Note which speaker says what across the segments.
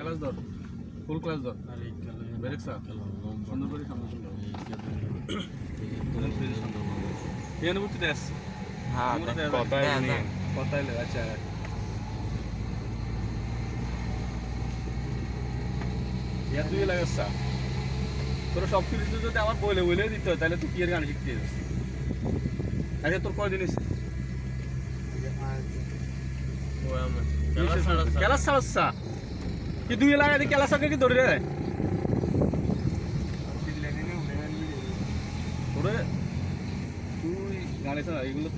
Speaker 1: Class ধর ফুল class ধর
Speaker 2: আর এই কালে
Speaker 1: ব্রেক সা সুন্দর করে সামনে চলো এই অনুভূতি দেশ
Speaker 3: হ্যাঁ
Speaker 1: কথাই লে আচ্ছা ইয়া তুই লাগাচ্ছা তোর সব কিছু যদি আমার বলে বলে দিতে হয় তাহলে তুই কি এর গান শিখতে যাস আচ্ছা তোর কয়দিন এসে খেলা ছাড়া কি দুই লাগাই দিয়ে খেলা সাকে কি ধরে রে তোরে তুই গানে ছাড়া এগুলো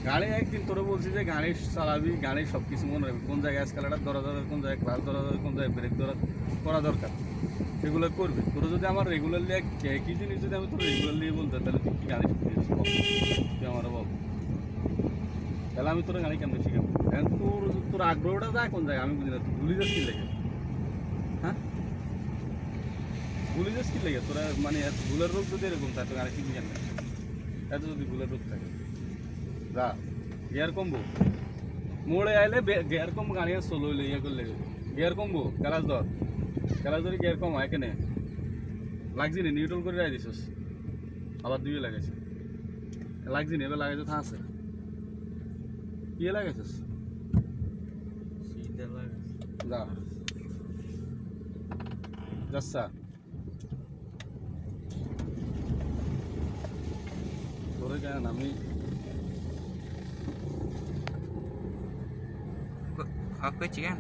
Speaker 1: গাড়ি একদিন তোরে বলছি যে গাড়ি চালাবি গাড়ি সব কিছু মনে রাখবি কোন জায়গায় এসকালেটার ধরা দরকার কোন জায়গায় ক্লাস ধরা দরকার কোন জায়গায় ব্রেক ধরা করা দরকার সেগুলো করবে তোরা যদি আমার রেগুলারলি একই জিনিস যদি আমি তোর রেগুলারলি বলতে তাহলে তুই কি গাড়ি শিখতে তুই আমার বল তাহলে আমি তোর গাড়ি কেমন শিখাবো এখন তোর তোর আগ্রহটা যায় কোন জায়গায় আমি বুঝি না তুই ভুলি যাস কি লেগে হ্যাঁ ভুলি যাস কি লেগে তোরা মানে ভুলের রোগ যদি এরকম থাকে গাড়ি শিখবি কেন এত যদি ভুলের রোগ থাকে যা গিয়ার কমবো মোড়ে আইলে গিয়ার কম গাড়ি সোলো হইলে ইয়ে করলে গিয়ার কমবো ক্লাস ধরে গিয়ার কম হয় কেনে লাগছি নি নিউট্রাল করে রাই দিছস আবার দুইয়ে লাগাইছে লাগছি নি এবার লাগাইছে থা আছে কি লাগাইছস
Speaker 2: সিধা লাগে
Speaker 1: যা যাচ্ছা তোরে কেন আমি
Speaker 3: Aku chicken.